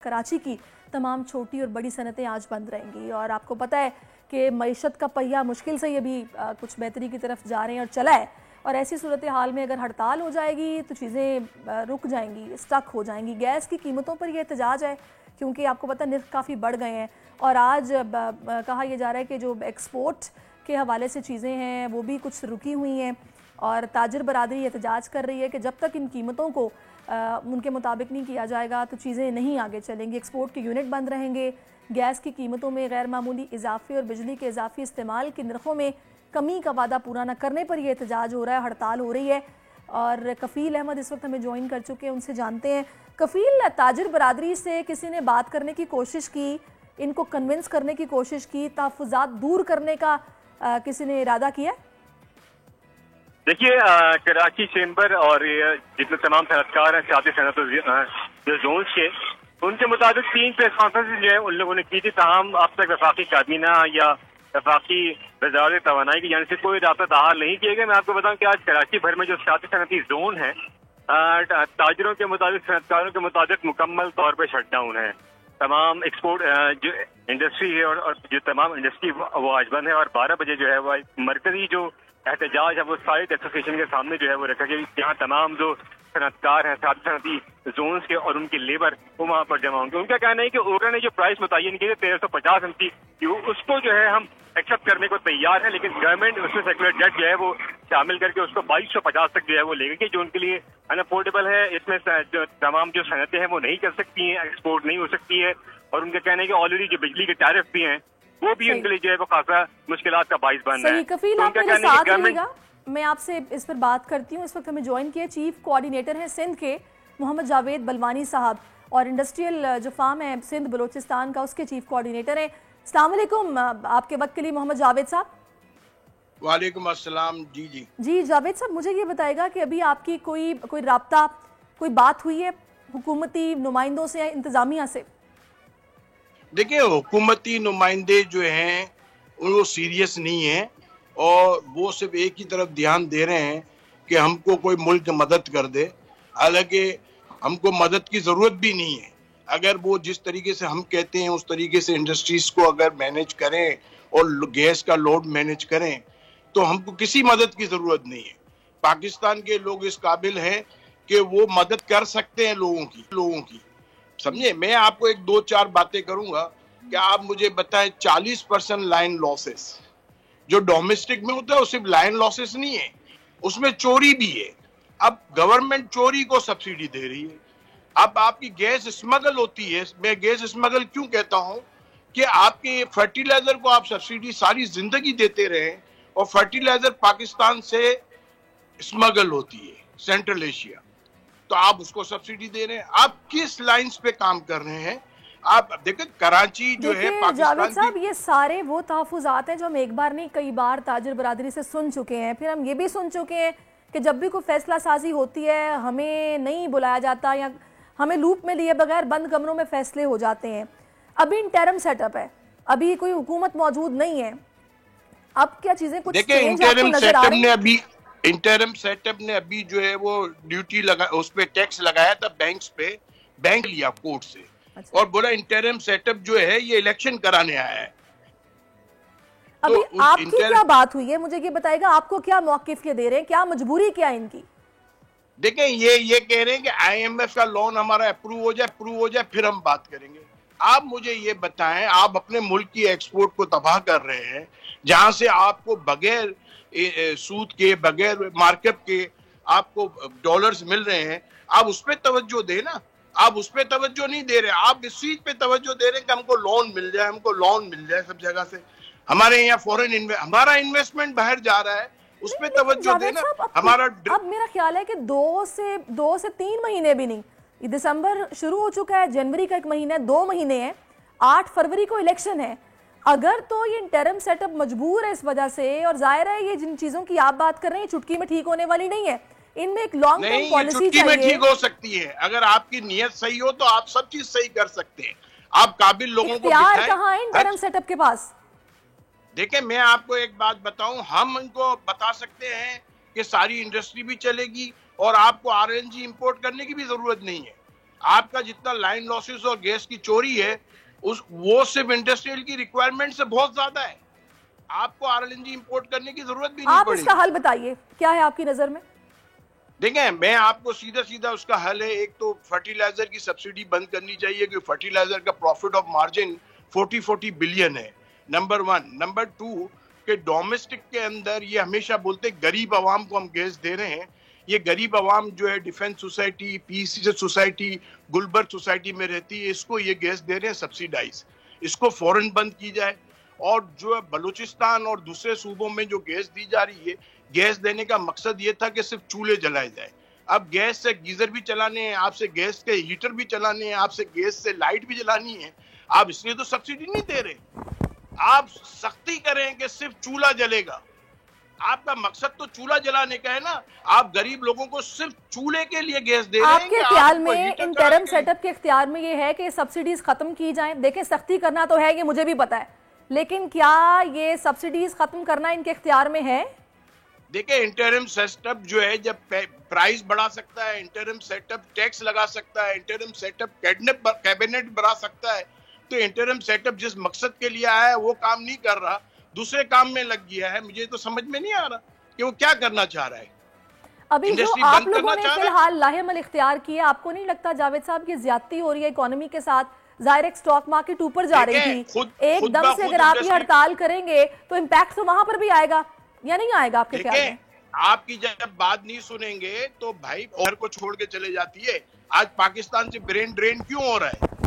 कराची की तमाम छोटी और बड़ी सनतें आज बंद रहेंगी और आपको पता है कि मईशत का पहिया मुश्किल से ये भी कुछ बेहतरी की तरफ जा रहे हैं और चला है। और ऐसी सूरत हाल में अगर हड़ताल हो जाएगी तो चीज़ें रुक जाएंगी, स्टक हो जाएंगी। गैस की कीमतों पर यह एहतजाज है क्योंकि आपको पता निर्ख काफ़ी बढ़ गए हैं और आज कहा यह जा रहा है कि जो एक्सपोर्ट के हवाले से चीज़ें हैं वो भी कुछ रुकी हुई हैं और ताजर बरादरी एहतजाज कर रही है कि जब तक इन कीमतों को उनके मुताबिक नहीं किया जाएगा तो चीज़ें नहीं आगे चलेंगी। एक्सपोर्ट के यूनिट बंद रहेंगे, गैस की कीमतों में गैर मामूली इजाफे और बिजली के इजाफी इस्तेमाल की नरखों में कमी का वादा पूरा न करने पर यह एहतजाज हो रहा है, हड़ताल हो रही है। और कफ़ील अहमद इस वक्त हमें ज्वाइन कर चुके हैं, उनसे जानते हैं। कफ़ील, ताजर बरादरी से किसी ने बात करने की कोशिश की, इनको कन्विंस करने की कोशिश की, तहफ़्फ़ुज़ात दूर करने का किसी ने इरादा किया? देखिए, कराची चेंबर और जितने तमाम सनतकार हैं सियासी सनत जो जोन्स के, उनके मुताबिक 3 प्रेस कॉन्फ्रेंस जो है उन लोगों ने की थी। ताहम अब तक वफाकी काबीना या वफाकी वज़ारत तवानाई की यानी से कोई राब्ता ताहार नहीं किए गए। मैं आपको बताऊं कि आज कराची भर में जो सियासी सनती जोन है, ताजरों के मुताबिक, सनतकारों के मुताबिक मुकम्मल तौर पर शट डाउन है। तमाम एक्सपोर्ट जो इंडस्ट्री है और जो तमाम इंडस्ट्री वो आज बंद है और 12 बजे जो है वो मरकजी जो एहतजाज है वो साइड एसोसिएशन के सामने जो है वो रखा गया, जहाँ तमाम जो सनतकार हैं सनती जोन्स के और उनकी लेबर वो वहाँ पर जमा होंगे। उनका कहना है कि ओरा ने जो प्राइस मुतय्यन की है 1350 एमसी, उसको जो है हम एक्सेप्ट करने को तैयार है, लेकिन गवर्नमेंट उसमें सेकुलर डेट जो है वो शामिल करके उसको 2250 तक जो है वो लेगी, जो उनके लिए अनअफोर्डेबल है। इसमें जो तमाम जो सनतें हैं वो नहीं कर सकती हैं, एक्सपोर्ट नहीं हो सकती है। और उनका कहना है कि ऑलरेडी जो बिजली के टैरिफ भी हैं वो भी उनके लिए जो है वो खासा मुश्किलात का बाइस बन रहा है। कफील, आप मेरे साथ रहिएगा, मैं आपसे इस पर बात करती हूँ। इस वक्त हमें ज्वाइन किया चीफ कोऑर्डिनेटर हैं सिंध के मोहम्मद जावेद बलवानी साहब और इंडस्ट्रियल जो फार्म है सिंध बलोचिस्तान का उसके चीफ कोऑर्डिनेटर हैं। अस्सलाम वालेकुम, आपके वक्त के लिए मोहम्मद जावेद साहब। वालेकुम अस्सलाम। जी जावेद साहब, मुझे ये बताएगा कि अभी आपकी कोई राब्ता, कोई बात हुई है हुकूमती नुमाइंदों से या इंतजामिया से? देखिए, हुकूमती नुमाइंदे जो हैं वो सीरियस नहीं हैं और वो सिर्फ एक ही तरफ ध्यान दे रहे हैं कि हमको कोई मुल्क मदद कर दे। हालांकि हमको मदद की ज़रूरत भी नहीं है। अगर वो जिस तरीके से हम कहते हैं उस तरीके से इंडस्ट्रीज को अगर मैनेज करें और गैस का लोड मैनेज करें तो हमको किसी मदद की ज़रूरत नहीं है। पाकिस्तान के लोग इस काबिल हैं कि वो मदद कर सकते हैं लोगों की समझे। मैं आपको 1-2-4 बातें करूंगा कि आप मुझे बताएं 40% लाइन लॉसेस जो डोमेस्टिक में होता है, वो सिर्फ लाइन लॉसेस नहीं है, उसमें चोरी भी है। अब गवर्नमेंट चोरी को सब्सिडी दे रही है। अब आपकी गैस स्मगल होती है। मैं गैस स्मगल क्यों कहता हूं कि आपके फर्टिलाइजर को आप सब्सिडी सारी जिंदगी देते रहे और फर्टिलाइजर पाकिस्तान से स्मगल होती है सेंट्रल एशिया, तो आप उसको सब्सिडी दे रहे हैं। आप किस लाइंस पे काम कर रहे हैं? आप देखिए कराची जो है पाकिस्तान जावेद साहब, ये सारे वो तहफ़्फ़ुज़ात हैं जो हम एक बार नहीं कई बार ताजर बरादरी से सुन चुके हैं। फिर हम ये भी सुन चुके हैं कि जब भी कोई फैसला साजी होती है हमें नहीं बुलाया जाता या हमें लूप में लिए बगैर बंद कमरों में फैसले हो जाते हैं। अभी इंटरम सेटअप है, अभी कोई हुकूमत मौजूद नहीं है। अब क्या चीजें कुछ चेंज आपको नजर आ रही हैं? इंटरम सेटअप ने अभी जो है वो ड्यूटी लगा, उस पे टैक्स लगाया था बैंक्स पे, बैंक लिया कोर्ट से। अच्छा। और बोला इंटरम सेटअप जो है ये इलेक्शन कराने आया है। अभी तो आपकी क्या बात हुई है, मुझे ये बताएगा, आपको क्या मौकिफ ये दे रहे हैं, क्या मजबूरी क्या इनकी? देखें, ये कह रहे हैं कि IMF का लोन हमारा अप्रूव हो जाए फिर हम बात करेंगे। आप मुझे ये बताएं, आप अपने मुल्क की एक्सपोर्ट को तबाह कर रहे हैं, जहां से आपको बगैर सूद के, बगैर मार्कअप के आपको डॉलर्स मिल रहे हैं। आप उस पर तवज्जो दें ना। आप उस पर तवज्जो नहीं दे रहे, आप इस चीज पे तवज्जो दे रहे हैं कि हमको लोन मिल जाए सब जगह से। हमारे यहाँ हमारा इन्वेस्टमेंट बाहर जा रहा है, उस पर तवज्जो देना। हमारा अब मेरा ख्याल है कि 2 से 3 महीने भी नहीं, दिसंबर शुरू हो चुका है, जनवरी का 1 महीना है, 2 महीने हैं, 8 फरवरी को इलेक्शन है। अगर तो ये इंटरम सेटअप मजबूर है इस वजह से, और जाहिर है ये जिन चीजों की आप बात कर रहे हैं चुटकी में ठीक होने वाली नहीं है, इनमें एक लॉन्ग टर्म पॉलिसी चाहिए। में ठीक हो सकती है अगर आपकी नीयत सही हो, तो आप सब चीज सही कर सकते हैं। आप काबिल लोगों को इख्तियार कहां है इंटरम सेटअप के पास? देखिए, मैं आपको एक बात बताऊं, हम इनको बता सकते हैं कि सारी इंडस्ट्री भी चलेगी और आपको RNG इंपोर्ट करने की भी जरूरत नहीं है। आपका जितना लाइन लॉसेस और गैस की चोरी है वो सिर्फ इंडस्ट्रियल की रिक्वायरमेंट से बहुत ज्यादा है। आपको आरएलएनजी इंपोर्ट करने की जरूरत भी नहीं पड़ेगी। आप इसका हल बताइए, क्या है आपकी नजर में? देखें, मैं आपको सीधा सीधा उसका हल है। एक तो फर्टिलाइजर की सब्सिडी बंद करनी चाहिए, क्योंकि फर्टिलाइजर का प्रॉफिट ऑफ मार्जिन 40 बिलियन है, नंबर 1। नंबर 2 के डोमेस्टिक के अंदर ये हमेशा बोलते गरीब आवाम को हम गैस दे रहे हैं। ये गरीब आवाम जो है defence society, PC society, Gulberg society में रहती है, इसको ये गैस दे रहे हैं सब्सिडाइज। इसको फौरन बंद की जाए। और जो बलूचिस्तान और दूसरे सूबों में जो गैस दी जा रही है, गैस देने का मकसद ये था कि सिर्फ चूल्हे जलाए जाए। अब गैस से गीजर भी चलाने हैं, आपसे गैस के हीटर भी चलाने हैं, आपसे गैस से लाइट भी जलानी है। आप इसलिए तो सब्सिडी नहीं दे रहे। आप सख्ती करें कि सिर्फ चूल्हा जलेगा। आपका मकसद तो चूल्हा जलाने का है ना। आप गरीब लोगों को सिर्फ चूल्हे के लिए गैस दे रहे हैं। आपके ख्याल में इंटरिम सेटअप के इख्तियार में ये है कि सब्सिडीज खत्म की जाएं? देखिए, सख्ती करना तो है, ये मुझे भी पता है, लेकिन क्या ये सब्सिडीज खत्म करना इनके इख्तियार में है? देखिए, इंटरिम सेटअप जो है, जब प्राइस बढ़ा सकता है, इंटरिम सेटअप टैक्स लगा सकता है, इंटरिम सेटअप कैबिनेट बढ़ा सकता है, तो इंटरिम सेटअप जिस मकसद के लिए आया है वो काम नहीं कर रहा, दूसरे काम में लग गया है। मुझे तो समझ में नहीं आ रहा कि वो क्या करना चाह रहा है। अभी जो आप लोगों ने फिलहाल लाहेमल इख्तियार किया, आपको नहीं लगता जावेद साहब की ज्यादती हो रही है इकोनॉमी के साथ? जाहिर स्टॉक मार्केट ऊपर जा रही थी, एकदम से अगर आप ये हड़ताल करेंगे तो इम्पैक्ट तो वहां पर भी आएगा या नहीं आएगा आपके ख्याल में? आपकी जब बात नहीं सुनेंगे तो भाई और को छोड़ के चले जाती है। आज पाकिस्तान से ब्रेन ड्रेन क्यों हो रहा है?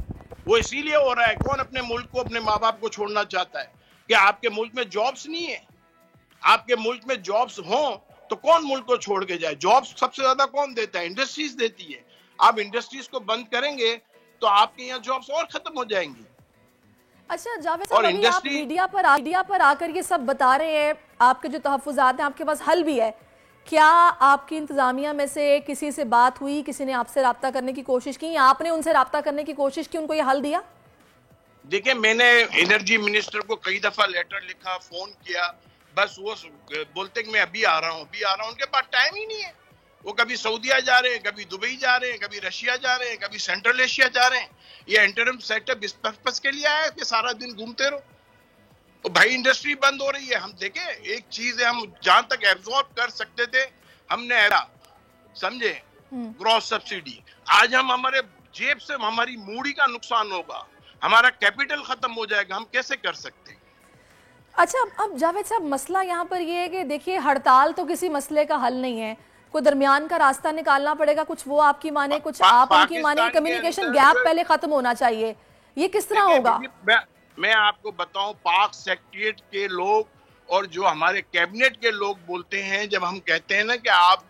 वो इसीलिए हो रहा है। कौन अपने मुल्क को, अपने माँ बाप को छोड़ना चाहता है? कि आपके मुल्क में जॉब्स नहीं है। आपके मुल्क में जॉब्स हों तो कौन मुल्क को छोड़ के जाए? जॉब्स सबसे ज्यादा कौन देता है? इंडस्ट्रीज देती है। आप इंडस्ट्रीज को बंद करेंगे तो आपके यहाँ जॉब्स और खत्म हो जाएंगी। अच्छा जावेद साहब, अभी आप मीडिया पर आकर ये सब बता रहे हैं, आपके जो तहफ्फुज़ात हैं, आपके पास हल भी है। क्या आपकी इंतजामिया में से किसी से बात हुई, किसी ने आपसे राब्ता करने की कोशिश की, आपने उनसे राब्ता करने की कोशिश की, उनको ये हल दिया? देखिए, मैंने एनर्जी मिनिस्टर को कई दफा लेटर लिखा, फोन किया, बस वो बोलते कि मैं अभी आ रहा हूँ, उनके पास टाइम ही नहीं है। वो कभी सऊदीया जा रहे हैं, कभी दुबई जा रहे हैं, कभी रशिया जा रहे हैं, कभी सेंट्रल एशिया जा रहे हैं। ये इंटरिम सेटअप इस पर्पस के लिए आया है कि सारा दिन घूमते रहो। तो भाई इंडस्ट्री बंद हो रही है। हम देखें, एक चीज है, हम जहां तक एब्जॉर्ब कर सकते थे हमने समझे क्रॉस सब्सिडी। आज हम हमारे जेब से हमारी मूड़ी का नुकसान होगा, हमारा कैपिटल खत्म हो जाएगा, हम कैसे कर सकते हैं? अच्छा, अब जावेद साहब, मसला यहाँ पर ये है कि देखिए, हड़ताल तो किसी मसले का हल नहीं है, कोई दरमियान का रास्ता निकालना पड़ेगा। कुछ वो आपकी माने, कुछ आप उनकी माने। कम्युनिकेशन गैप पहले खत्म होना चाहिए। ये किस तरह होगा? मैं आपको बताऊं, पाक सेक्रेटरीट के लोग और जो हमारे कैबिनेट के लोग बोलते हैं, जब हम कहते हैं ना कि आप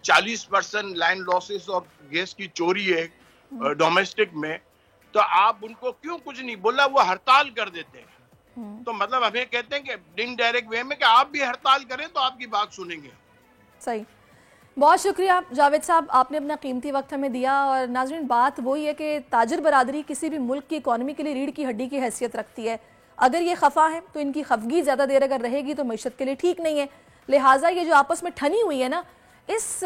40% लाइन लॉसेस और गैस की चोरी है डोमेस्टिक में, तो आप उनको क्यों कुछ नहीं बोला, वो हड़ताल कर देते हैं। तो मतलब हमें कहते हैं कि इनडायरेक्ट वे में कि आप भी हड़ताल करें तो आपकी बात सुनेंगे। सही, बहुत शुक्रिया जावेद साहब, आपने अपना कीमती वक्त हमें दिया। और नाज़रीन, बात वही है कि ताजिर बरादरी किसी भी मुल्क की इकॉनमी के लिए रीढ़ की हड्डी की हैसियत रखती है। अगर ये खफा है तो इनकी खफगी ज़्यादा देर अगर रहेगी तो मईशत के लिए ठीक नहीं है। लिहाजा ये जो आपस में ठनी हुई है ना, इस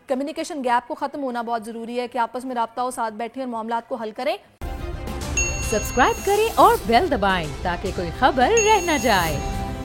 कम्युनिकेशन गैप को ख़त्म होना बहुत ज़रूरी है कि आपस में राब्ता हो, साथ बैठें और मामलात को हल करें। सब्सक्राइब करें और बेल दबाएं ताकि कोई खबर रह न जाए।